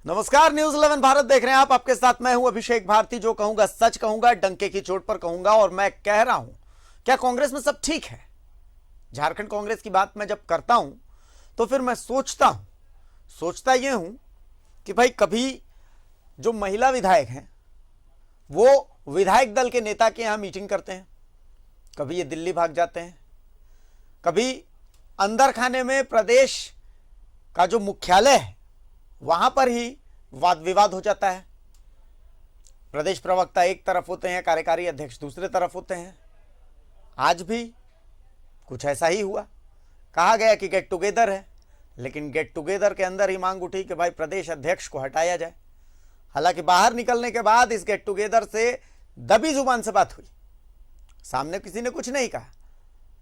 नमस्कार, न्यूज 11 भारत देख रहे हैं आप। आपके साथ मैं हूं अभिषेक भारती। जो कहूंगा सच कहूंगा, डंके की चोट पर कहूंगा। और मैं कह रहा हूं, क्या कांग्रेस में सब ठीक है? झारखंड कांग्रेस की बात मैं जब करता हूं तो फिर मैं सोचता यह हूं कि भाई कभी जो महिला विधायक हैं वो विधायक दल के नेता के यहां मीटिंग करते हैं, कभी ये दिल्ली भाग जाते हैं, कभी अंदर खाने में प्रदेश का जो मुख्यालय है वहां पर ही वाद विवाद हो जाता है। प्रदेश प्रवक्ता एक तरफ होते हैं, कार्यकारी अध्यक्ष दूसरे तरफ होते हैं। आज भी कुछ ऐसा ही हुआ। कहा गया कि गेट टुगेदर है, लेकिन गेट टुगेदर के अंदर ही मांग उठी कि भाई प्रदेश अध्यक्ष को हटाया जाए। हालांकि बाहर निकलने के बाद इस गेट टुगेदर से दबी जुबान से बात हुई, सामने किसी ने कुछ नहीं कहा,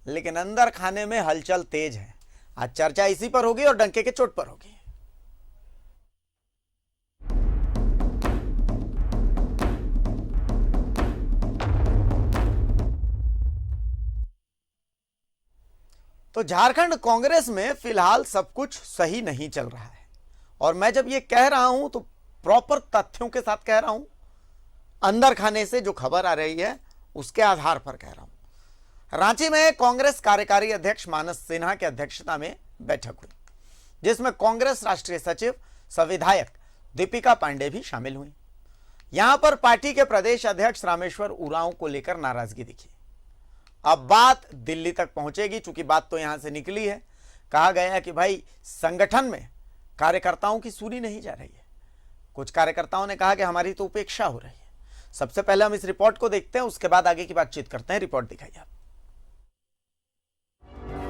लेकिन अंदर खाने में हलचल तेज है। आज चर्चा इसी पर होगी और डंके के चोट पर होगी। तो झारखंड कांग्रेस में फिलहाल सब कुछ सही नहीं चल रहा है। और मैं जब ये कह रहा हूं तो प्रॉपर तथ्यों के साथ कह रहा हूं, अंदर खाने से जो खबर आ रही है उसके आधार पर कह रहा हूं। रांची में कांग्रेस कार्यकारी अध्यक्ष मानस सिन्हा की अध्यक्षता में बैठक हुई, जिसमें कांग्रेस राष्ट्रीय सचिव सह विधायक दीपिका पांडे भी शामिल हुई। यहां पर पार्टी के प्रदेश अध्यक्ष रामेश्वर उरांव को लेकर नाराजगी दिखी। अब बात दिल्ली तक पहुंचेगी, चूंकि बात तो यहां से निकली है। कहा गया कि भाई संगठन में कार्यकर्ताओं की सुनी नहीं जा रही है। कुछ कार्यकर्ताओं ने कहा कि हमारी तो उपेक्षा हो रही है। सबसे पहले हम इस रिपोर्ट को देखते हैं, उसके बाद आगे की बातचीत करते हैं। रिपोर्ट दिखाइए आप।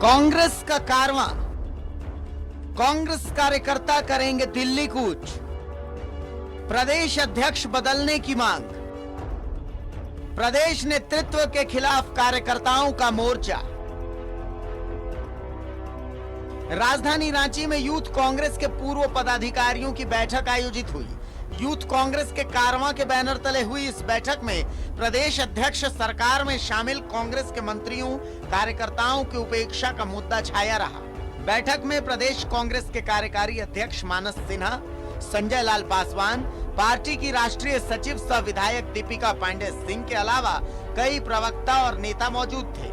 कांग्रेस का कारवां, कांग्रेस कार्यकर्ता करेंगे दिल्ली कूच, प्रदेश अध्यक्ष बदलने की मांग, प्रदेश नेतृत्व के खिलाफ कार्यकर्ताओं का मोर्चा। राजधानी रांची में यूथ कांग्रेस के पूर्व पदाधिकारियों की बैठक आयोजित हुई। यूथ कांग्रेस के कारवां के बैनर तले हुई इस बैठक में प्रदेश अध्यक्ष, सरकार में शामिल कांग्रेस के मंत्रियों, कार्यकर्ताओं की उपेक्षा का मुद्दा छाया रहा। बैठक में प्रदेश कांग्रेस के कार्यकारी अध्यक्ष मानस सिन्हा, संजय लाल पासवान, पार्टी की राष्ट्रीय सचिव सह विधायक दीपिका पांडे सिंह के अलावा कई प्रवक्ता और नेता मौजूद थे।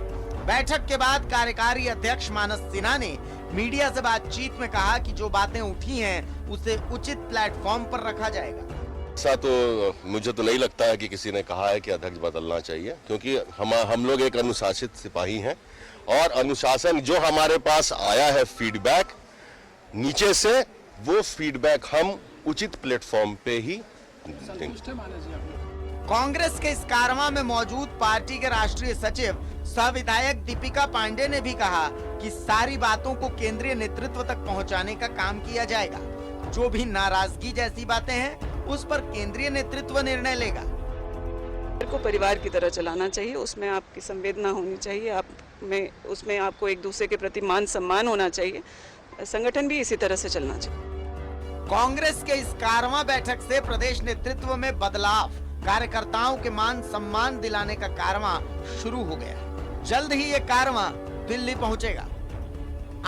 बैठक के बाद कार्यकारी अध्यक्ष मानस सिन्हा ने मीडिया से बातचीत में कहा कि जो बातें उठी हैं उसे उचित प्लेटफॉर्म पर रखा जाएगा। ऐसा तो मुझे तो नहीं लगता है कि किसी ने कहा है कि अध्यक्ष बदलना चाहिए, क्योंकि हम लोग एक अनुशासित सिपाही हैं और अनुशासन जो हमारे पास आया है फीडबैक नीचे से, वो फीडबैक हम उचित प्लेटफॉर्म पे ही देंगे। कांग्रेस के इस कारवां में मौजूद पार्टी के राष्ट्रीय सचिव सह विधायक दीपिका पांडे ने भी कहा कि सारी बातों को केंद्रीय नेतृत्व तक पहुंचाने का काम किया जाएगा। जो भी नाराजगी जैसी बातें हैं उस पर केंद्रीय नेतृत्व निर्णय लेगा। को परिवार की तरह चलाना चाहिए, उसमें आपकी संवेदना होनी चाहिए, उसमें आपको एक दूसरे के प्रति मान सम्मान होना चाहिए। संगठन भी इसी तरह से चलना चाहिए। कांग्रेस के इस कारवां बैठक से प्रदेश नेतृत्व में बदलाव, कार्यकर्ताओं के मान सम्मान दिलाने का कारवां शुरू हो गया। जल्द ही ये कारवां दिल्ली पहुंचेगा।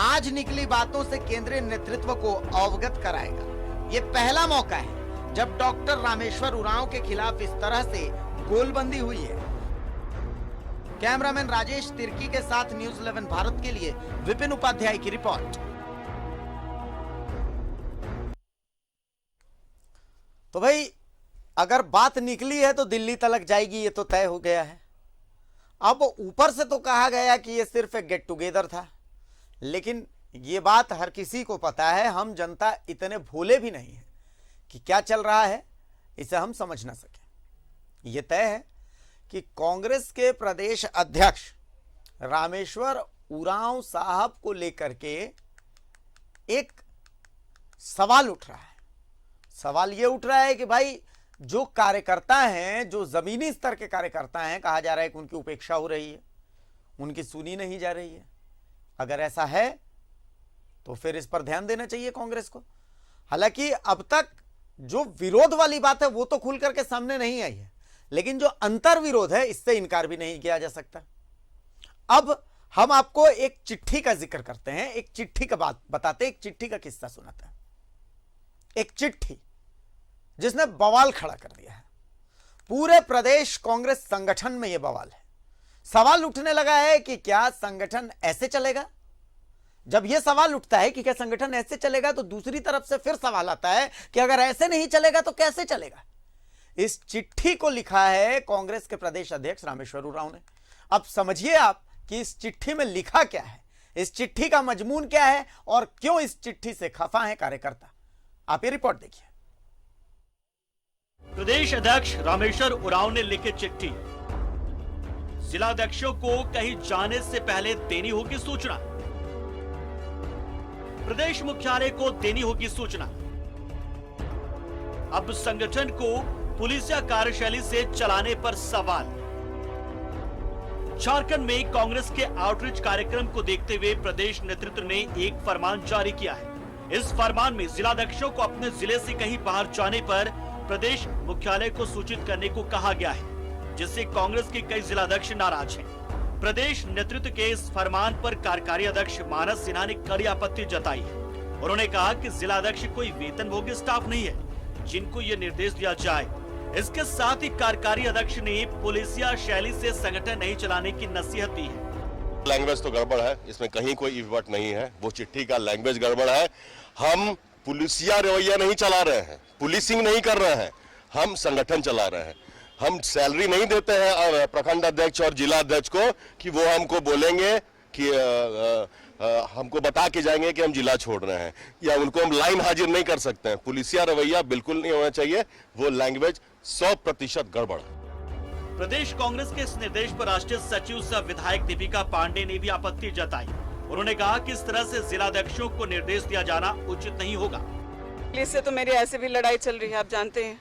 आज निकली बातों से केंद्रीय नेतृत्व को अवगत कराएगा। ये पहला मौका है जब डॉक्टर रामेश्वर उरांव के खिलाफ इस तरह से गोलबंदी हुई है। कैमरामैन राजेश तिर्की के साथ न्यूज 11 भारत के लिए विपिन उपाध्याय की रिपोर्ट। तो भाई अगर बात निकली है तो दिल्ली तक जाएगी, ये तो तय हो गया है। अब ऊपर से तो कहा गया कि ये सिर्फ एक गेट टुगेदर था, लेकिन ये बात हर किसी को पता है। हम जनता इतने भोले भी नहीं है कि क्या चल रहा है इसे हम समझ ना सके। ये तय है कि कांग्रेस के प्रदेश अध्यक्ष रामेश्वर उरांव साहब को लेकर के एक सवाल उठ रहा है। सवाल ये उठ रहा है कि भाई जो कार्यकर्ता हैं, जो जमीनी स्तर के कार्यकर्ता हैं, कहा जा रहा है कि उनकी उपेक्षा हो रही है, उनकी सुनी नहीं जा रही है। अगर ऐसा है तो फिर इस पर ध्यान देना चाहिए कांग्रेस को। हालांकि अब तक जो विरोध वाली बात है वो तो खुल करके सामने नहीं आई है, लेकिन जो अंतर विरोध है इससे इनकार भी नहीं किया जा सकता। अब हम आपको एक चिट्ठी का जिक्र करते हैं, एक चिट्ठी का बात बताते हैं, एक चिट्ठी का किस्सा सुनाते हैं। एक चिट्ठी जिसने बवाल खड़ा कर दिया है। पूरे प्रदेश कांग्रेस संगठन में यह बवाल है। सवाल उठने लगा है कि क्या संगठन ऐसे चलेगा। जब यह सवाल उठता है कि क्या संगठन ऐसे चलेगा, तो दूसरी तरफ से फिर सवाल आता है कि अगर ऐसे नहीं चलेगा तो कैसे चलेगा। इस चिट्ठी को लिखा है कांग्रेस के प्रदेश अध्यक्ष रामेश्वर उरांव ने। अब समझिए आप कि इस चिट्ठी में लिखा क्या है, इस चिट्ठी का मजमून क्या है और क्यों इस चिट्ठी से खफा है कार्यकर्ता। आप ये रिपोर्ट देखिए। प्रदेश अध्यक्ष रामेश्वर उरांव ने लिखी चिट्ठी। जिलाध्यक्षों को कहीं जाने से पहले देनी होगी सूचना। प्रदेश मुख्यालय को देनी होगी सूचना। अब संगठन को पुलिसिया कार्यशैली से चलाने पर सवाल। झारखंड में कांग्रेस के आउटरीच कार्यक्रम को देखते हुए प्रदेश नेतृत्व ने एक फरमान जारी किया है। इस फरमान में जिलाध्यक्षों को अपने जिले से कहीं बाहर जाने पर प्रदेश मुख्यालय को सूचित करने को कहा गया है, जिससे कांग्रेस के कई जिलाध्यक्ष नाराज हैं। प्रदेश नेतृत्व के इस फरमान पर कार्यकारी अध्यक्ष मानस सिन्हा ने कड़ी आपत्ति जताई है। उन्होंने कहा कि जिलाध्यक्ष कोई वेतनभोगी स्टाफ नहीं है जिनको ये निर्देश दिया जाए। इसके साथ ही कार्यकारी अध्यक्ष ने पुलिसिया शैली से संगठन नहीं चलाने की नसीहत दी है। लैंग्वेज तो गड़बड़ है, इसमें कहीं कोई इफर्ट नहीं है। वो चिट्ठी का लैंग्वेज गड़बड़ है। हम पुलिसिया रवैया नहीं चला रहे हैं, पुलिसिंग नहीं कर रहे हैं, हम संगठन चला रहे हैं। हम सैलरी नहीं देते हैं और प्रखंड अध्यक्ष और जिला अध्यक्ष को कि वो हमको बोलेंगे कि हमको बता के जाएंगे कि हम जिला छोड़ रहे हैं, या उनको हम लाइन हाजिर नहीं कर सकते हैं। पुलिसिया रवैया बिल्कुल नहीं होना चाहिए। वो लैंग्वेज 100% गड़बड़ है। प्रदेश कांग्रेस के इस निर्देश पर राष्ट्रीय सचिव सह विधायक दीपिका पांडे ने भी आपत्ति जताई। उन्होंने कहा कि इस तरह से जिलाध्यक्षों को निर्देश दिया जाना उचित नहीं होगा। इससे तो मेरी ऐसे भी लड़ाई चल रही है, आप जानते हैं।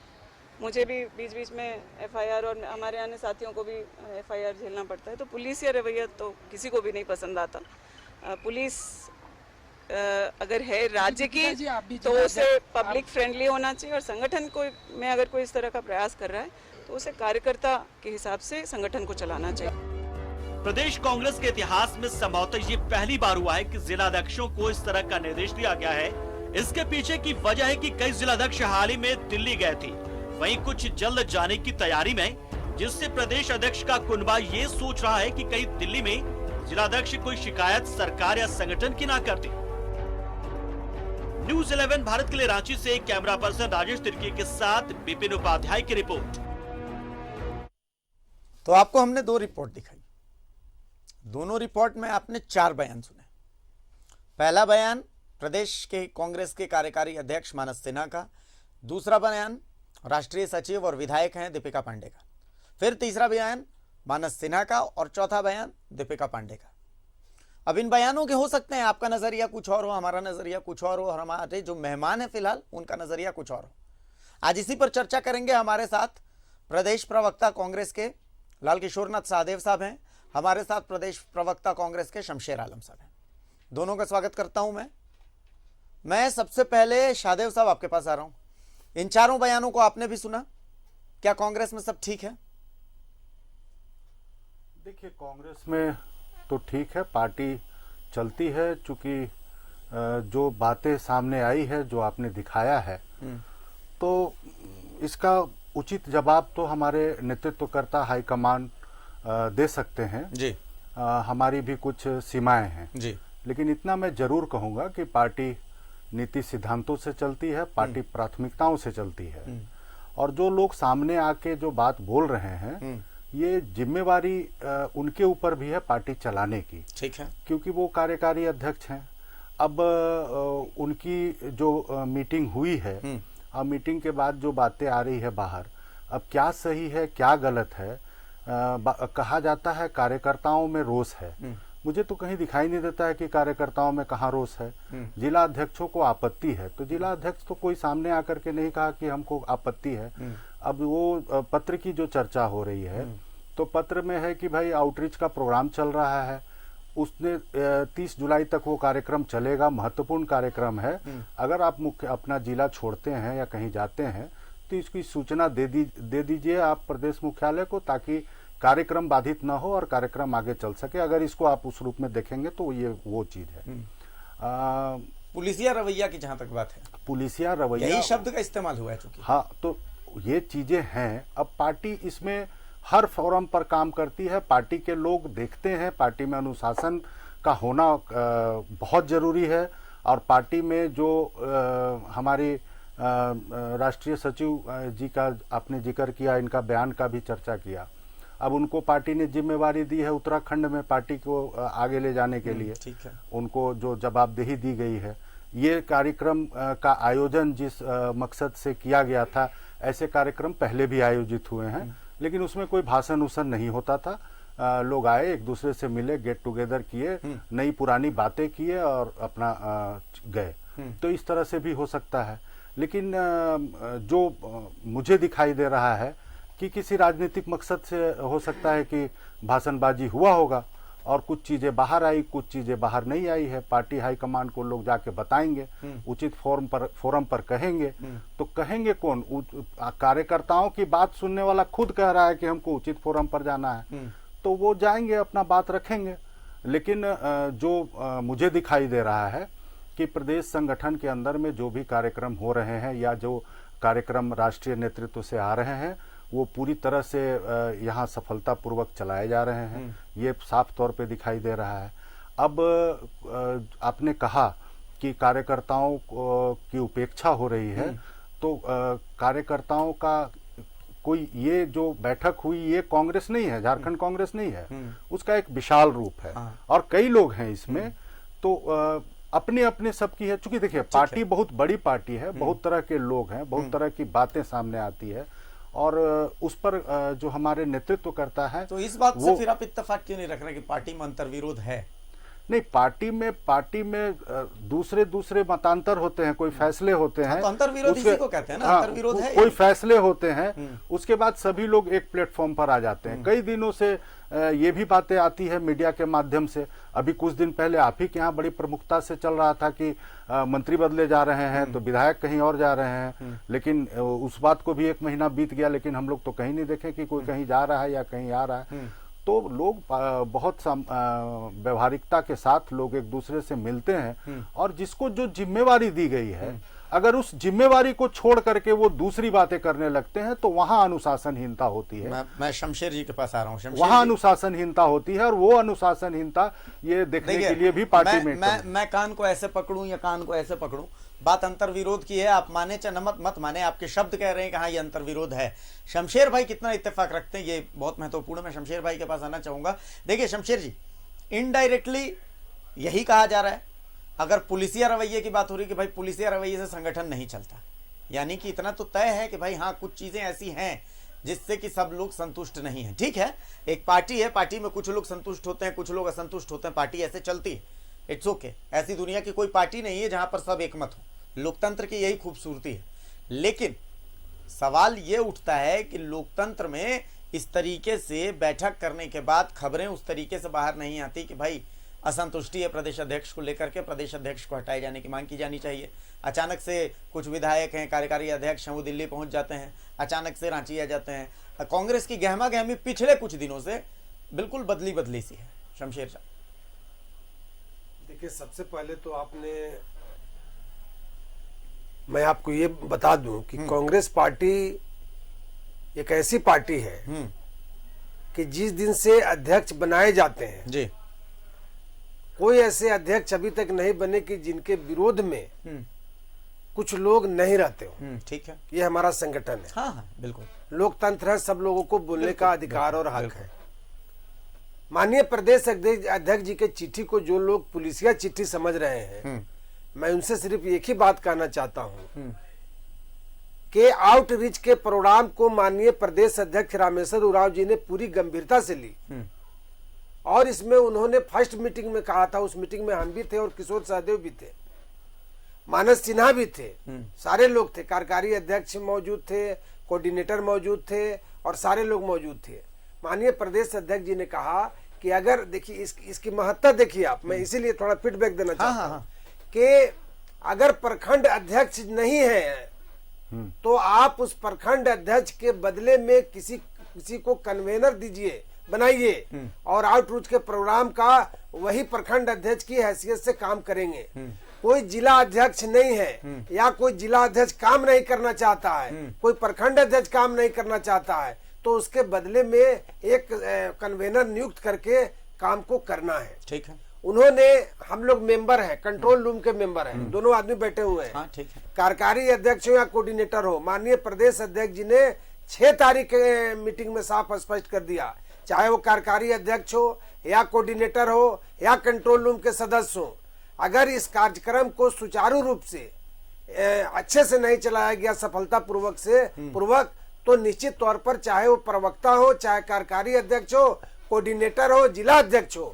मुझे भी बीच बीच में एफआईआर और हमारे अन्य साथियों को भी एफआईआर झेलना पड़ता है। तो पुलिस या रवैया तो किसी को भी नहीं पसंद आता। पुलिस अगर है राज्य की तो उसे पब्लिक फ्रेंडली होना चाहिए, और संगठन को में अगर कोई इस तरह का प्रयास कर रहा है तो उसे कार्यकर्ता के हिसाब से संगठन को चलाना चाहिए। प्रदेश कांग्रेस के इतिहास में संभवतः ये पहली बार हुआ है कि जिलाध्यक्षों को इस तरह का निर्देश दिया गया है। इसके पीछे की वजह है कि कई जिलाध्यक्ष हाल ही में दिल्ली गए थे, वहीं कुछ जल्द जाने की तैयारी में, जिससे प्रदेश अध्यक्ष का कुनबा ये सोच रहा है कि कहीं दिल्ली में जिलाध्यक्ष कोई शिकायत सरकार या संगठन की ना करते। न्यूज़ 11 भारत के लिए रांची से कैमरा पर्सन राजेश तिर्की के साथ विपिन उपाध्याय की रिपोर्ट। तो आपको हमने 2 रिपोर्ट दिखाई। दोनों रिपोर्ट में आपने 4 बयान सुने। पहला बयान प्रदेश के कांग्रेस के कार्यकारी अध्यक्ष मानस सिन्हा का, दूसरा बयान राष्ट्रीय सचिव और विधायक हैं दीपिका पांडे का, फिर तीसरा बयान मानस सिन्हा का और चौथा बयान दीपिका पांडे का। अब इन बयानों के हो सकते हैं आपका नजरिया कुछ और हो, हमारा नजरिया कुछ और हो, और हमारे जो मेहमान हैं फिलहाल उनका नजरिया कुछ और हो। आज इसी पर चर्चा करेंगे। हमारे साथ प्रदेश प्रवक्ता कांग्रेस के लाल किशोरनाथ सहदेव साहब हैं, हमारे साथ प्रदेश प्रवक्ता कांग्रेस के शमशेर आलम साहब हैं। दोनों का स्वागत करता हूं मैं सबसे पहले शाहदेव साहब आपके पास आ रहा हूं। इन चारों बयानों को आपने भी सुना, क्या कांग्रेस में सब ठीक है? देखिए, कांग्रेस में तो ठीक है, पार्टी चलती है। चूंकि जो बातें सामने आई है, जो आपने दिखाया है, तो इसका उचित जवाब तो हमारे नेतृत्वकर्ता हाईकमान दे सकते हैं जी। हमारी भी कुछ सीमाएं हैं जी। लेकिन इतना मैं जरूर कहूंगा कि पार्टी नीति सिद्धांतों से चलती है, पार्टी प्राथमिकताओं से चलती है। और जो लोग सामने आके जो बात बोल रहे हैं, ये जिम्मेवारी उनके ऊपर भी है पार्टी चलाने की। ठीक है, क्योंकि वो कार्यकारी अध्यक्ष हैं। अब उनकी जो मीटिंग हुई है, अब मीटिंग के बाद जो बातें आ रही है बाहर, अब क्या सही है क्या गलत है, कहा जाता है कार्यकर्ताओं में रोष है। मुझे तो कहीं दिखाई नहीं देता है कि कार्यकर्ताओं में कहाँ रोष है। जिला अध्यक्षों को आपत्ति है, तो जिला अध्यक्ष तो कोई सामने आकर के नहीं कहा कि हमको आपत्ति है। अब वो पत्र की जो चर्चा हो रही है, तो पत्र में है कि भाई आउटरीच का प्रोग्राम चल रहा है, उसने 30 जुलाई तक वो कार्यक्रम चलेगा, महत्वपूर्ण कार्यक्रम है। अगर आप मुख्य अपना जिला छोड़ते हैं या कहीं जाते हैं तो इसकी सूचना दे दीजिए आप प्रदेश मुख्यालय को, ताकि कार्यक्रम बाधित ना हो और कार्यक्रम आगे चल सके। अगर इसको आप उस रूप में देखेंगे तो ये वो चीज है। पुलिसिया रवैया की जहां तक बात है, पुलिसिया रवैया, यही शब्द का इस्तेमाल हुआ है चूंकि। हाँ, तो ये चीजें हैं। अब पार्टी इसमें हर फोरम पर काम करती है, पार्टी के लोग देखते हैं, पार्टी में अनुशासन का होना बहुत जरूरी है। और पार्टी में जो हमारी राष्ट्रीय सचिव जी का आपने जिक्र किया, इनका बयान का भी चर्चा किया। अब उनको पार्टी ने जिम्मेवारी दी है उत्तराखंड में पार्टी को आगे ले जाने के लिए, ठीक है। उनको जो जवाबदेही दी गई है, ये कार्यक्रम का आयोजन जिस मकसद से किया गया था, ऐसे कार्यक्रम पहले भी आयोजित हुए हैं, लेकिन उसमें कोई भाषण उसन नहीं होता था। लोग आए, एक दूसरे से मिले, गेट टुगेदर किए, नई पुरानी बातें किए और अपना गए। तो इस तरह से भी हो सकता है। लेकिन जो मुझे दिखाई दे रहा है कि किसी राजनीतिक मकसद से हो सकता है कि भाषणबाजी हुआ होगा और कुछ चीजें बाहर आई, कुछ चीजें बाहर नहीं आई है। पार्टी हाईकमान को लोग जाके बताएंगे, उचित फोरम पर कहेंगे। तो कहेंगे कौन? कार्यकर्ताओं की बात सुनने वाला खुद कह रहा है कि हमको उचित फोरम पर जाना है, तो वो जाएंगे, अपना बात रखेंगे। लेकिन जो मुझे दिखाई दे रहा है कि प्रदेश संगठन के अंदर में जो भी कार्यक्रम हो रहे हैं या जो कार्यक्रम राष्ट्रीय नेतृत्व से आ रहे हैं, वो पूरी तरह से यहाँ सफलतापूर्वक चलाए जा रहे हैं, ये साफ तौर पे दिखाई दे रहा है। अब आपने कहा कि कार्यकर्ताओं की उपेक्षा हो रही है, तो कार्यकर्ताओं का कोई, ये जो बैठक हुई, ये कांग्रेस नहीं है, झारखंड कांग्रेस नहीं है, उसका एक विशाल रूप है और कई लोग हैं इसमें। तो अपने अपने सबकी है, चूंकि देखिए पार्टी बहुत बड़ी पार्टी है, बहुत तरह के लोग हैं, बहुत तरह की बातें सामने आती है और उस पर जो हमारे नेतृत्व करता है, तो इस बात से फिर आप इत्तेफाक क्यों नहीं रख रहे कि पार्टी में अंतर्विरोध है? नहीं, पार्टी में दूसरे मतांतर होते हैं, कोई फैसले होते हैं, तो अंतर्विरोध इसी को कहते हैं ना, अंतर्विरोध है। कोई फैसले होते हैं, उसके बाद सभी लोग एक प्लेटफॉर्म पर आ जाते हैं। कई दिनों से ये भी बातें आती है मीडिया के माध्यम से। अभी कुछ दिन पहले आप ही के यहाँ बड़ी प्रमुखता से चल रहा था कि मंत्री बदले जा रहे हैं, तो विधायक कहीं और जा रहे हैं। लेकिन उस बात को भी 1 महीना बीत गया, लेकिन हम लोग तो कहीं नहीं देखे कि कोई कहीं जा रहा है या कहीं आ रहा है। तो लोग बहुत व्यवहारिकता के साथ लोग एक दूसरे से मिलते हैं और जिसको जो जिम्मेवारी दी गई है, अगर उस जिम्मेवारी को छोड़ करके वो दूसरी बातें करने लगते हैं, तो वहां अनुशासनहीनता होती है। मैं शमशेर जी के पास आ रहा हूँ। वहां अनुशासनहीनता होती है और वो अनुशासनहीनता ये देखने के लिए भी पार्टी में मैं कान को ऐसे पकड़ूं या कान को ऐसे पकड़ूं, बात अंतर्विरोध की है। आप माने चाहे मत माने, आपके शब्द कह रहे हैं कि हाँ ये अंतर्विरोध है। शमशेर भाई कितना इत्तेफाक रखते हैं, ये बहुत महत्वपूर्ण है। मैं शमशेर भाई के पास आना चाहूंगा। देखिए शमशेर जी, इनडायरेक्टली यही कहा जा रहा है, अगर पुलिसिया रवैये की बात हो रही कि भाई पुलिसिया रवैये से संगठन नहीं चलता, यानी कि इतना तो तय है कि भाई हाँ कुछ चीजें ऐसी हैं जिससे कि सब लोग संतुष्ट नहीं हैं। ठीक है, एक पार्टी है, पार्टी में कुछ लोग संतुष्ट होते हैं, कुछ लोग असंतुष्ट होते हैं, पार्टी ऐसे चलती है, इट्स ओके। ऐसी दुनिया की कोई पार्टी नहीं है जहां पर सब एकमत हो, लोकतंत्र की यही खूबसूरती है। लेकिन सवाल ये उठता है कि लोकतंत्र में इस तरीके से बैठक करने के बाद खबरें उस तरीके से बाहर नहीं आती कि भाई असंतुष्टि है प्रदेश अध्यक्ष को लेकर के, प्रदेश अध्यक्ष को हटाए जाने की मांग की जानी चाहिए। अचानक से कुछ विधायक हैं, कार्यकारी अध्यक्ष हैं, वो दिल्ली पहुंच जाते हैं, अचानक से रांची आ जाते हैं। कांग्रेस की गहमा गहमी पिछले कुछ दिनों से बिल्कुल बदली सी है। शमशेर साहब देखिए, सबसे पहले तो मैं आपको ये बता दूं कि कांग्रेस पार्टी एक ऐसी पार्टी है कि जिस दिन से अध्यक्ष बनाए जाते हैं जी, कोई ऐसे अध्यक्ष अभी तक नहीं बने कि जिनके विरोध में कुछ लोग नहीं रहते हो। ठीक है, ये हमारा संगठन है। हाँ हाँ बिल्कुल, लोकतंत्र है, सब लोगों को बोलने का अधिकार और हक है। माननीय प्रदेश अध्यक्ष जी के चिट्ठी को जो लोग पुलिसिया चिट्ठी समझ रहे हैं, मैं उनसे सिर्फ एक ही बात कहना चाहता हूं कि आउटरीच के प्रोग्राम को माननीय प्रदेश अध्यक्ष रामेश्वर उरांव जी ने पूरी गंभीरता से ली और इसमें उन्होंने फर्स्ट मीटिंग में कहा था, उस मीटिंग में हम भी थे और किशोर सहदेव भी थे, मानस सिन्हा भी थे, सारे लोग थे, कार्यकारी अध्यक्ष मौजूद थे, कोऑर्डिनेटर मौजूद थे और सारे लोग मौजूद थे। माननीय प्रदेश अध्यक्ष जी ने कहा कि अगर देखिए इसकी महत्ता देखिए आप, मैं इसीलिए थोड़ा फीडबैक देना चाहता हूं कि अगर प्रखंड अध्यक्ष नहीं है तो आप उस प्रखंड अध्यक्ष के बदले में किसी को कन्वेनर दीजिए, बनाइए और आउटरीच के प्रोग्राम का वही प्रखंड अध्यक्ष की हैसियत से काम करेंगे। कोई जिला अध्यक्ष नहीं है या कोई जिला अध्यक्ष काम नहीं करना चाहता है, कोई प्रखंड अध्यक्ष काम नहीं करना चाहता है, तो उसके बदले में एक कन्वेनर नियुक्त करके काम को करना है। ठीक है। उन्होंने, हम लोग मेंबर हैं, कंट्रोल रूम के मेंबर हैं, दोनों आदमी बैठे हुए हैं। हाँ, ठीक है। कार्यकारी अध्यक्ष हो या कोऑर्डिनेटर हो, माननीय प्रदेश अध्यक्ष जी ने 6 तारीख के मीटिंग में साफ स्पष्ट कर दिया, चाहे वो कार्यकारी अध्यक्ष हो या कोऑर्डिनेटर हो या कंट्रोल रूम के सदस्य हो, अगर इस कार्यक्रम को सुचारू रूप से अच्छे से नहीं चलाया गया सफलता पूर्वक तो निश्चित तौर पर चाहे वो प्रवक्ता हो, चाहे कार्यकारी अध्यक्ष हो, कोऑर्डिनेटर हो, जिला अध्यक्ष हो,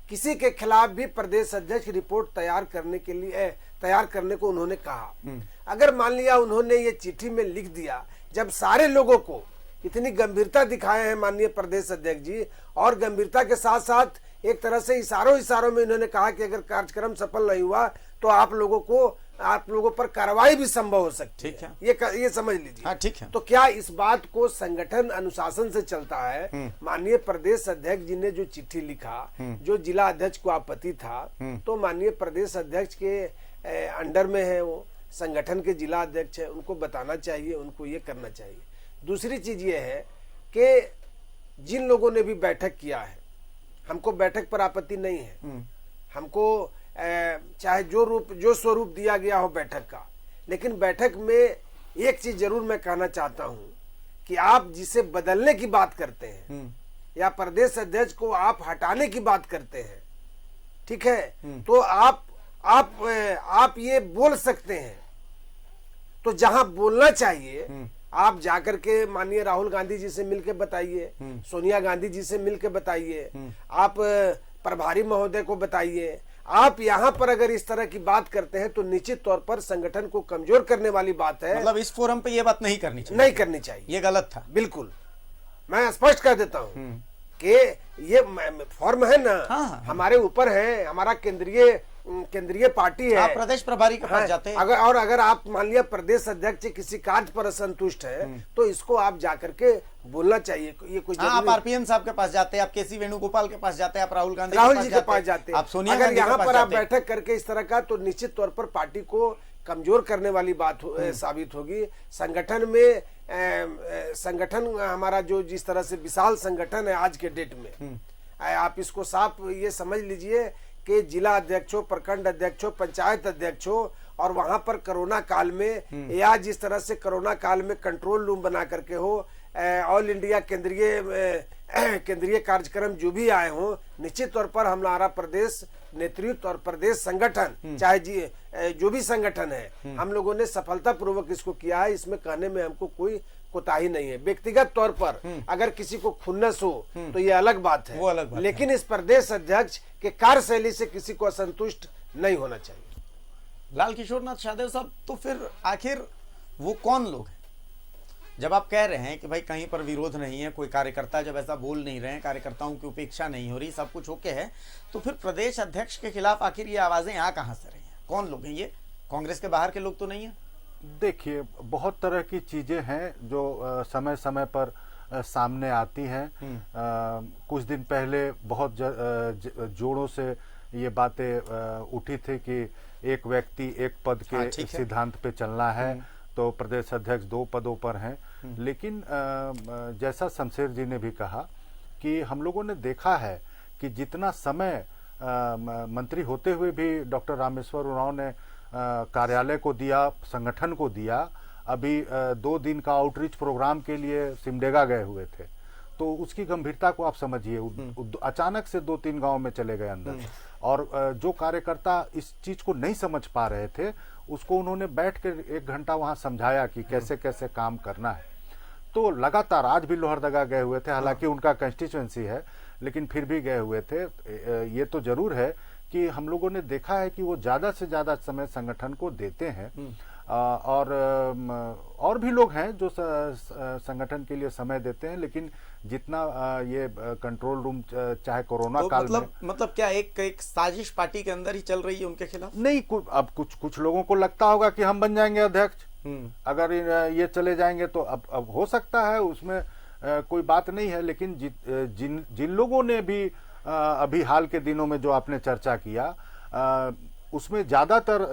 किसी के खिलाफ भी प्रदेश अध्यक्ष रिपोर्ट तैयार करने को उन्होंने कहा। अगर मान लिया उन्होंने ये चिट्ठी में लिख दिया, जब सारे लोगों को इतनी गंभीरता दिखाए हैं माननीय प्रदेश अध्यक्ष जी, और गंभीरता के साथ साथ एक तरह से इशारों में इन्होंने कहा कि अगर कार्यक्रम सफल नहीं हुआ तो आप लोगों पर कार्रवाई भी संभव हो सकती ठीक है, ये समझ लीजिए। हाँ, ठीक है। तो क्या इस बात को संगठन अनुशासन से चलता है? माननीय प्रदेश अध्यक्ष जी ने जो चिट्ठी लिखा, जो जिला अध्यक्ष को आपत्ति था, तो माननीय प्रदेश अध्यक्ष के अंडर में है, वो संगठन के जिला अध्यक्ष है, उनको बताना चाहिए, उनको ये करना चाहिए। दूसरी चीज ये है कि जिन लोगों ने भी बैठक किया है, हमको बैठक पर आपत्ति नहीं है, हमको चाहे जो स्वरूप दिया गया हो बैठक का, लेकिन बैठक में एक चीज जरूर मैं कहना चाहता हूं कि आप जिसे बदलने की बात करते हैं या प्रदेश अध्यक्ष को आप हटाने की बात करते हैं, ठीक है, तो आप ये बोल सकते हैं, तो जहां बोलना चाहिए आप जाकर के माननीय राहुल गांधी जी से मिलकर बताइए, सोनिया गांधी जी से मिलकर बताइए, आप प्रभारी महोदय को बताइए। आप यहाँ पर अगर इस तरह की बात करते हैं तो निश्चित तौर पर संगठन को कमजोर करने वाली बात है। मतलब इस फोरम पे ये बात नहीं करनी चाहिए, नहीं करनी चाहिए, ये गलत था। बिल्कुल, मैं स्पष्ट कर देता हूँ कि ये फॉर्म है ना, हाँ। हमारे ऊपर है, हमारा केंद्रीय पार्टी है, आप प्रदेश प्रभारी के पास जाते हैं। अगर आप मान लिया प्रदेश अध्यक्ष किसी कार्य पर असंतुष्ट है तो इसको आप जाकर के बोलना चाहिए। ये कुछ आप आरपीएन साहब के पास जाते हैं, आप केसी वेणुगोपाल के पास जाते हैं, आप राहुल जी के पास जाते हैं, आप सोनिया अगर गांधी यहाँ के पर पास आप जाते हैं। बैठक करके इस तरह का, तो निश्चित तौर पर पार्टी को कमजोर करने वाली बात साबित होगी। संगठन में संगठन हमारा जो जिस तरह से विशाल संगठन है आज के डेट में, आप इसको साफ ये समझ लीजिए कि जिला अध्यक्ष हो, प्रखंड अध्यक्ष हो, पंचायत अध्यक्ष हो, और वहां पर कोरोना काल में या जिस तरह से कोरोना काल में कंट्रोल रूम बना करके हो, ऑल इंडिया केंद्रीय कार्यक्रम जो भी आए हो, निश्चित तौर पर हमारा प्रदेश नेतृत्व और प्रदेश संगठन, चाहे जो भी संगठन है, हम लोगों ने सफलतापूर्वक इसको किया है। इसमें कहने में हमको कोई कोताही नहीं है। व्यक्तिगत तौर पर अगर किसी को खुन्नस हो तो ये अलग बात है, वो अलग बात लेकिन इस प्रदेश अध्यक्ष के कार्यशैली से किसी को असंतुष्ट नहीं होना चाहिए। लाल किशोरनाथ शाहदेव साहब, तो फिर आखिर वो कौन लोग हैं? जब आप कह रहे हैं कि भाई कहीं पर विरोध नहीं है, कोई कार्यकर्ता जब ऐसा बोल नहीं रहे हैं, कार्यकर्ताओं की उपेक्षा नहीं हो रही, सब कुछ ओके है, तो फिर प्रदेश अध्यक्ष के खिलाफ आखिर ये आवाजें आ कहां से रही हैं? कौन लोग हैं ये? कांग्रेस के बाहर के लोग तो नहीं है? देखिए, बहुत तरह की चीजें हैं जो समय समय पर सामने आती हैं। कुछ दिन पहले बहुत जोरों से ये बातें उठी थी कि एक व्यक्ति एक पद के सिद्धांत पे चलना है, तो प्रदेश अध्यक्ष 2 पदों पर हैं। लेकिन जैसा शमशेर जी ने भी कहा कि हम लोगों ने देखा है कि जितना समय मंत्री होते हुए भी डॉक्टर रामेश्वर उरांव ने कार्यालय को दिया, संगठन को दिया, अभी 2 दिन का आउटरीच प्रोग्राम के लिए सिमडेगा गए हुए थे, तो उसकी गंभीरता को आप समझिए। अचानक से 2-3 गांव में चले गए अंदर, और जो कार्यकर्ता इस चीज को नहीं समझ पा रहे थे उसको उन्होंने बैठ कर 1 घंटा वहां समझाया कि कैसे कैसे काम करना है। तो लगातार आज भी लोहरदगा गए हुए थे, हालांकि उनका कंस्टिट्यूएंसी है, लेकिन फिर भी गए हुए थे। ये तो जरूर है कि हम लोगों ने देखा है कि वो ज्यादा से ज्यादा समय संगठन को देते हैं, और भी लोग हैं जो संगठन के लिए समय देते हैं, लेकिन जितना ये कंट्रोल रूम चाहे कोरोना तो काल में, मतलब क्या एक साजिश पार्टी के अंदर ही चल रही है उनके खिलाफ? नहीं, अब कुछ लोगों को लगता होगा कि हम बन जाएंगे अध्यक्ष, अगर ये चले जाएंगे तो अब हो सकता है, उसमें कोई बात नहीं है। लेकिन जिन लोगों ने भी अभी हाल के दिनों में जो आपने चर्चा किया, उसमें ज्यादातर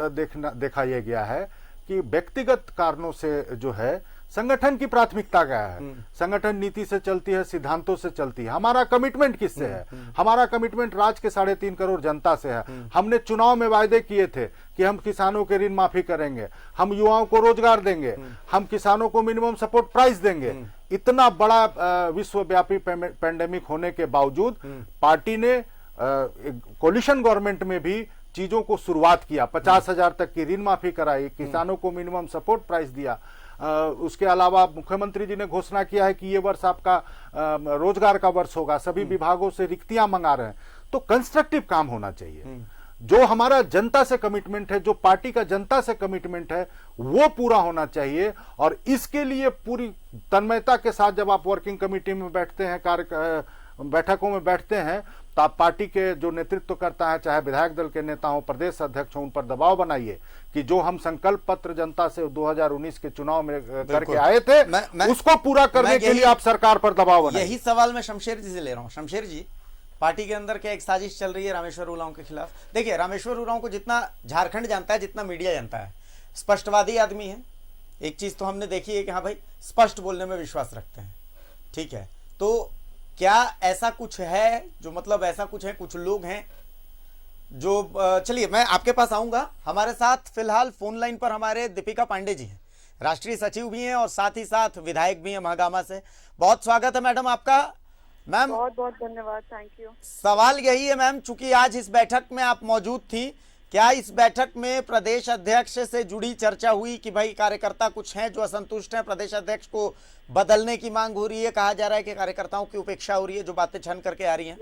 देखा यह गया है कि व्यक्तिगत कारणों से जो है संगठन की प्राथमिकता क्या है। संगठन नीति से चलती है, सिद्धांतों से चलती है। हमारा कमिटमेंट किससे है? हमारा कमिटमेंट राज्य के 3.5 करोड़ जनता से है। हमने चुनाव में वायदे किए थे कि हम किसानों के ऋण माफी करेंगे, हम युवाओं को रोजगार देंगे, हम किसानों को मिनिमम सपोर्ट प्राइस देंगे। इतना बड़ा विश्वव्यापी पेंडेमिक होने के बावजूद पार्टी ने कोलिशन गवर्नमेंट में भी चीजों को शुरुआत किया। 50,000 तक की ऋण माफी कराई, किसानों को मिनिमम सपोर्ट प्राइस दिया। उसके अलावा मुख्यमंत्री जी ने घोषणा किया है कि ये वर्ष आपका रोजगार का वर्ष होगा, सभी विभागों से रिक्तियां मंगा रहे हैं। तो कंस्ट्रक्टिव काम होना चाहिए। जो हमारा जनता से कमिटमेंट है, जो पार्टी का जनता से कमिटमेंट है, वो पूरा होना चाहिए। और इसके लिए पूरी तन्मयता के साथ जब आप वर्किंग कमेटी में बैठते हैं, बैठकों में बैठते हैं, तो आप पार्टी के जो नेतृत्व करता है, चाहे विधायक दल के नेता हो, प्रदेश अध्यक्ष हो, उन पर दबाव बनाइए कि जो हम संकल्प पत्र जनता से 2019 के चुनाव में करके आए थे, उसको पूरा करने के लिए आप सरकार पर दबाव बनाइए। यही सवाल मैं शमशेर जी से ले रहा हूं। शमशेर जी, पार्टी के अंदर क्या एक साजिश चल रही है रामेश्वर उरांव के खिलाफ? देखिए, रामेश्वर उरांव को जितना झारखंड जानता है, जितना मीडिया जानता है, स्पष्टवादी आदमी है। एक चीज तो हमने देखी है कि हाँ भाई, स्पष्ट बोलने में विश्वास रखते हैं। ठीक है, तो क्या ऐसा कुछ है जो, मतलब ऐसा कुछ है, कुछ लोग हैं जो, चलिए मैं आपके पास आऊंगा। हमारे साथ फिलहाल फोन लाइन पर हमारे दीपिका पांडे जी हैं, राष्ट्रीय सचिव भी हैं और साथ ही साथ विधायक भी हैं महागामा से। बहुत स्वागत है मैडम आपका। मैम, बहुत बहुत धन्यवाद, थैंक यू। सवाल यही है मैम, चूंकि आज इस बैठक में आप मौजूद थी, क्या इस बैठक में प्रदेश अध्यक्ष से जुड़ी चर्चा हुई कि भाई कार्यकर्ता कुछ हैं जो असंतुष्ट हैं, प्रदेश अध्यक्ष को बदलने की मांग हो रही है, कहा जा रहा है कि कार्यकर्ताओं की उपेक्षा हो रही है, जो बातें छन करके आ रही हैं?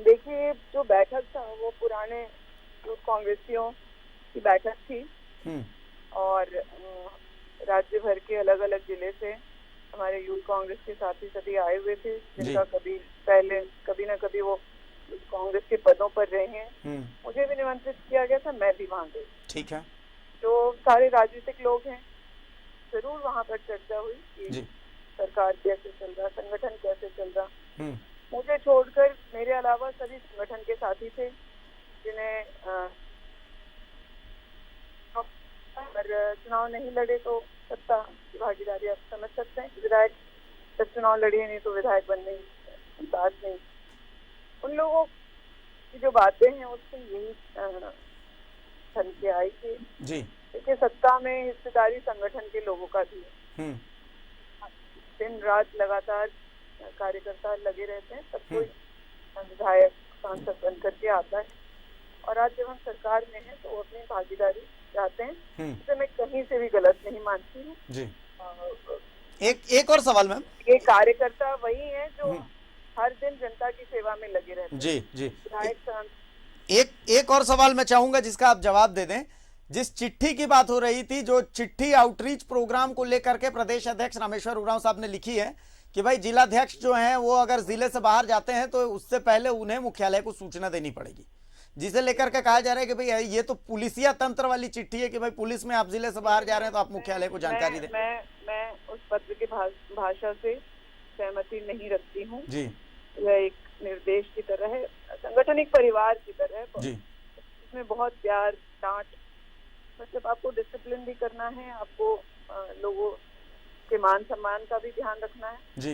देखिए जो बैठक था वो पुराने यूथ कांग्रेसियों की बैठक थी और राज्य भर के अलग अलग जिले से हमारे यूथ कांग्रेस के साथी सभी आए हुए थे, जिनका कभी ना कभी वो कांग्रेस के पदों पर रहे हैं। मुझे भी निमंत्रित किया गया था, मैं भी वहाँ गई। ठीक है। जो सारे राजनीतिक लोग हैं, जरूर वहाँ पर चर्चा हुई कि सरकार कैसे चल रहा, संगठन कैसे चल रहा। मुझे छोड़कर मेरे अलावा सभी संगठन के साथी थे, जिन्हें अगर चुनाव नहीं लड़े तो सत्ता की भागीदारी आप समझ सकते हैं। विधायक जब चुनाव लड़े नहीं तो विधायक बनने की बात नहीं। उन लोगों की जो बातें हैं उससे यही छन के आई थी। देखिए, सत्ता में हिस्सेदारी संगठन के लोगों का भी है। दिन रात लगातार कार्यकर्ता लगे रहते हैं, सब कोई विधायक सांसद बन करके आता है और आज जब हम सरकार में हैं तो वो अपनी भागीदारी चाहते हैं। इसे मैं कहीं से भी गलत नहीं मानती हूँ। एक और सवाल मैम, ये कार्यकर्ता वही है जो हर दिन जनता की सेवा में लगे रहते हैं। जी विधायक एक और सवाल मैं चाहूंगा जिसका आप जवाब दे दें। जिस चिट्ठी की बात हो रही थी, जो चिट्ठी आउटरीच प्रोग्राम को लेकर के प्रदेश अध्यक्ष रामेश्वर उरांव साहब ने लिखी है कि भाई जिलाध्यक्ष जो हैं वो अगर जिले से बाहर जाते हैं तो उससे पहले उन्हें मुख्यालय को सूचना देनी पड़ेगी, जिसे लेकर के कहा जा रहा है कि भाई ये तो पुलिसिया तंत्र वाली चिट्ठी है कि भाई पुलिस में आप जिले से बाहर जा रहे हैं तो आप मुख्यालय को जानकारी दें। मैं उस पत्र की भाषा से सहमति नहीं रखती हूँ जी। यह एक निर्देश की तरह है, संगठन एक परिवार की तरह है जी। इसमें बहुत प्यार, डांट, मतलब आपको डिसिप्लिन भी करना है, आपको लोगों के मान सम्मान का भी ध्यान रखना है जी।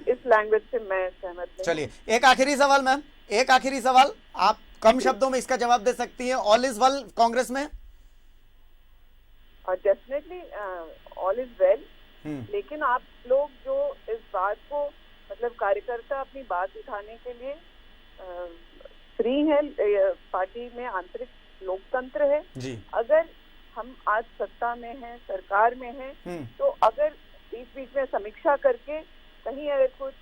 इस लैंग्वेज से मैं सहमत नहीं। चलिए, एक आखिरी सवाल मैम, एक आखिरी सवाल, आप कम शब्दों में इसका जवाब दे सकती हैं। ऑल इज वेल कांग्रेस में? डेफिनेटली ऑल इज वेल, लेकिन आप लोग जो इस बात को, मतलब कार्यकर्ता अपनी बात उठाने के लिए फ्री है, पार्टी में आंतरिक लोकतंत्र है जी। अगर हम आज सत्ता में हैं, सरकार में हैं, तो अगर बीच बीच में समीक्षा करके कहीं अगर कुछ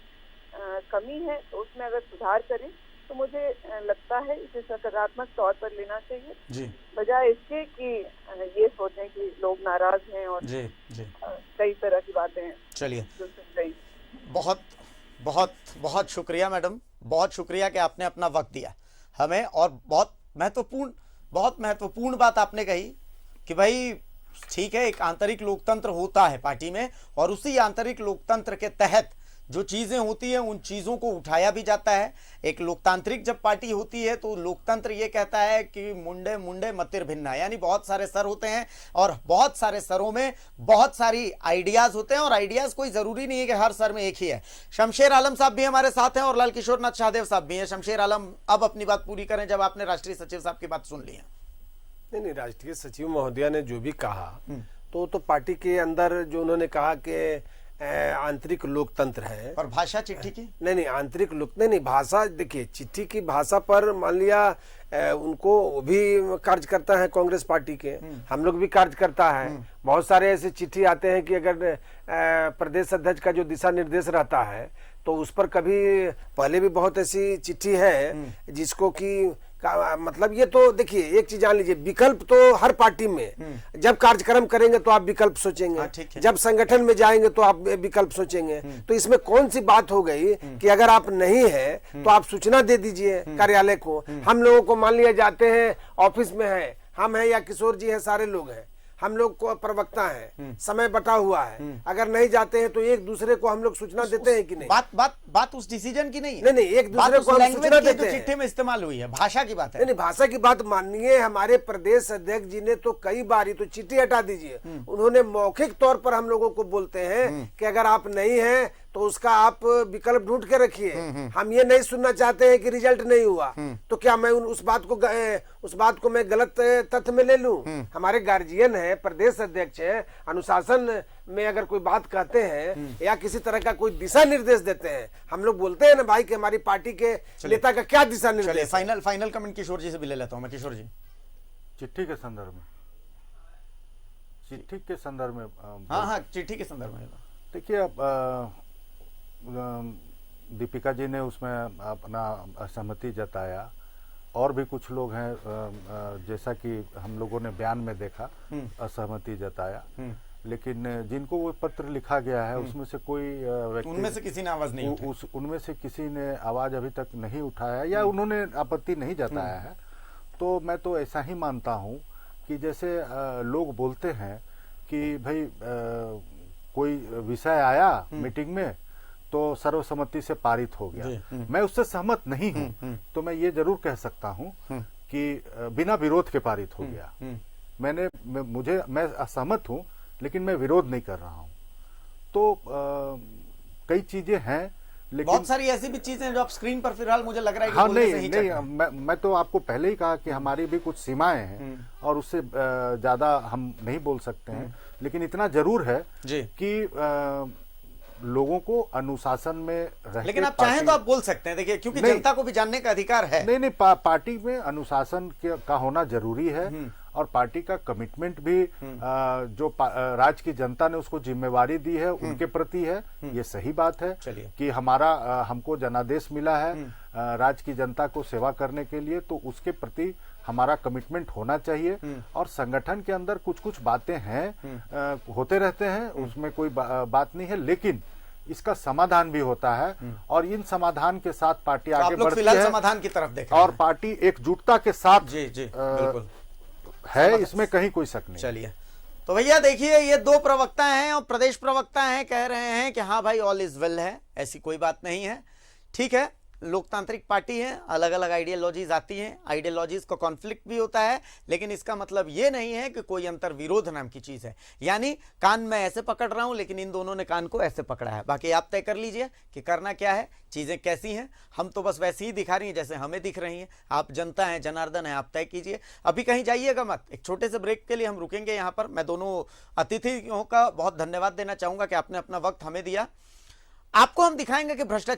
कमी है तो उसमें अगर सुधार करें तो मुझे लगता है इसे सकारात्मक तौर पर लेना चाहिए जी, बजाय इसके कि ये सोचें कि लोग नाराज हैं और जी जी कई तरह की बातें हैं। चलिए, जो सुन रही। बहुत बहुत बहुत शुक्रिया मैडम, बहुत शुक्रिया कि आपने अपना वक्त दिया हमें, और बहुत महत्वपूर्ण बात आपने कही कि भाई ठीक है, एक आंतरिक लोकतंत्र होता है पार्टी में और उसी आंतरिक लोकतंत्र के तहत जो चीजें होती है उन चीजों को उठाया भी जाता है। एक लोकतांत्रिक जब पार्टी होती है तो लोकतंत्र ये कहता है कि मुंडे मुंडे मतिर भिन्ना, यानी बहुत सारे सर होते हैं और बहुत सारे सरों में बहुत सारी आइडियाज होते हैं और आइडियाज कोई जरूरी नहीं है कि हर सर में एक ही है। शमशेर आलम साहब भी हमारे साथ हैं और लाल किशोर नाथ शाहदेव साहब भी हैं। शमशेर आलम, अब अपनी बात पूरी करें जब आपने राष्ट्रीय सचिव साहब की बात सुन ली है। नहीं, राष्ट्रीय सचिव महोदया ने जो भी कहा तो पार्टी के अंदर जो उन्होंने कहा कि आंतरिक लोकतंत्र है। और भाषा चिट्ठी की नहीं, आंतरिक लोक नहीं, भाषा देखिए, चिट्ठी की भाषा पर मान लिया उनको वो भी कार्य करता है कांग्रेस पार्टी के, हम लोग भी कार्य करता है। बहुत सारे ऐसे चिट्ठी आते हैं कि अगर प्रदेश अध्यक्ष का जो दिशा निर्देश रहता है तो उस पर कभी पहले भी बहुत ऐसी चिट्ठी है जिसको कि मतलब ये तो देखिए, एक चीज जान लीजिए, विकल्प तो हर पार्टी में, जब कार्यक्रम करेंगे तो आप विकल्प सोचेंगे, जब संगठन में जाएंगे तो आप विकल्प सोचेंगे। तो इसमें कौन सी बात हो गई कि अगर आप नहीं है तो आप सूचना दे दीजिए कार्यालय को। हम लोगों को मान लिया जाते हैं ऑफिस में है, हम हैं या किशोर जी हैं, सारे लोग हैं, हम लोग को प्रवक्ता है, समय बटा हुआ है, अगर नहीं जाते हैं तो एक दूसरे को हम लोग सूचना देते हैं कि नहीं? बात उस डिसीजन की नहीं है। नहीं, एक दूसरे को हम सूचना देते हैं। चिट्ठी में इस्तेमाल हुई है, भाषा की बात है। नहीं, भाषा की बात मानिए, हमारे प्रदेश अध्यक्ष जी ने तो कई बार, ही तो चिट्ठी हटा दीजिए, उन्होंने मौखिक तौर पर हम लोगों को बोलते हैं कि अगर आप नहीं है तो उसका आप विकल्प ढूंढ के रखिए। हम ये नहीं सुनना चाहते हैं कि रिजल्ट नहीं हुआ, तो क्या मैं उस बात को मैं गलत तथ्य में ले लूं? हमारे गार्जियन है, प्रदेश अध्यक्ष है, अनुशासन में अगर कोई बात कहते हैं या किसी तरह का कोई दिशा निर्देश देते हैं, हम लोग बोलते हैं ना भाई कि हमारी पार्टी के नेता का क्या दिशा निर्देश। फाइनल कमेंट किशोर जी से भी ले लेता हूं मैं। किशोर जी, चिट्ठी के संदर्भ में, चिट्ठी के संदर्भ में हाँ, चिट्ठी के संदर्भ में देखिए, अब दीपिका जी ने उसमें अपना असहमति जताया, और भी कुछ लोग हैं जैसा कि हम लोगों ने बयान में देखा, असहमति जताया, लेकिन जिनको वो पत्र लिखा गया है उसमें से कोई व्यक्ति, उनमें से किसी ने आवाज नहीं उठाई, उनमें से किसी ने आवाज अभी तक नहीं उठाया या उन्होंने आपत्ति नहीं जताया है। तो मैं तो ऐसा ही मानता हूँ कि जैसे लोग बोलते हैं कि भाई कोई विषय आया मीटिंग में तो सर्वसम्मति से पारित हो गया, मैं उससे सहमत नहीं हूं, तो मैं ये जरूर कह सकता हूं कि बिना विरोध के पारित हो गया। मैं असहमत हूं, लेकिन मैं विरोध नहीं कर रहा हूं। तो कई चीजें हैं, लेकिन बहुत सारी ऐसी भी चीजें हैं जो आप स्क्रीन पर फिलहाल मुझे लग रहा है कि हाँ, नहीं, मैं तो आपको पहले ही कहा कि हमारी भी कुछ सीमाएं हैं और उससे ज्यादा हम नहीं बोल सकते हैं, लेकिन इतना जरूर है कि लोगों को अनुशासन में रह, लेकिन आप चाहें तो आप बोल सकते हैं, देखिए, क्योंकि जनता को भी जानने का अधिकार है। नहीं, पार्टी में अनुशासन का होना जरूरी है और पार्टी का कमिटमेंट भी जो राज्य की जनता ने उसको जिम्मेवारी दी है उनके प्रति है। ये सही बात है कि हमको जनादेश मिला है राज्य की जनता को सेवा करने के लिए, तो उसके प्रति हमारा कमिटमेंट होना चाहिए। और संगठन के अंदर कुछ बातें हैं, होते रहते हैं, उसमें कोई बात नहीं है, लेकिन इसका समाधान भी होता है और इन समाधान के साथ पार्टी आगे बढ़ती है, समाधान की तरफ देखें, और पार्टी एकजुटता के साथ बिल्कुल है, इसमें कहीं कोई शक नहीं। चलिए, तो भैया देखिए, ये दो प्रवक्ता हैं और प्रदेश प्रवक्ता हैं, कह रहे हैं कि हाँ भाई ऑल इज वेल है, ऐसी कोई बात नहीं है। ठीक है, लोकतांत्रिक पार्टी है, अलग अलग आइडियोलॉजीज आती हैं, आइडियोलॉजीज का कॉन्फ्लिक्ट भी होता है, लेकिन इसका मतलब ये नहीं है कि कोई अंतर विरोध नाम की चीज है। यानी कान मैं ऐसे पकड़ रहा हूं, लेकिन इन दोनों ने कान को ऐसे पकड़ा है। बाकी आप तय कर लीजिए कि करना क्या है, चीजें कैसी हैं। हम तो बस वैसे ही दिखा रही हैं जैसे हमें दिख रही हैं। आप जनता हैं, जनार्दन है, आप तय कीजिए। अभी कहीं जाइएगा मत, एक छोटे से ब्रेक के लिए हम रुकेंगे यहाँ पर। मैं दोनों अतिथियों का बहुत धन्यवाद देना चाहूंगा कि आपने अपना वक्त हमें दिया। आपको हम दिखाएंगे कि भ्रष्टाचार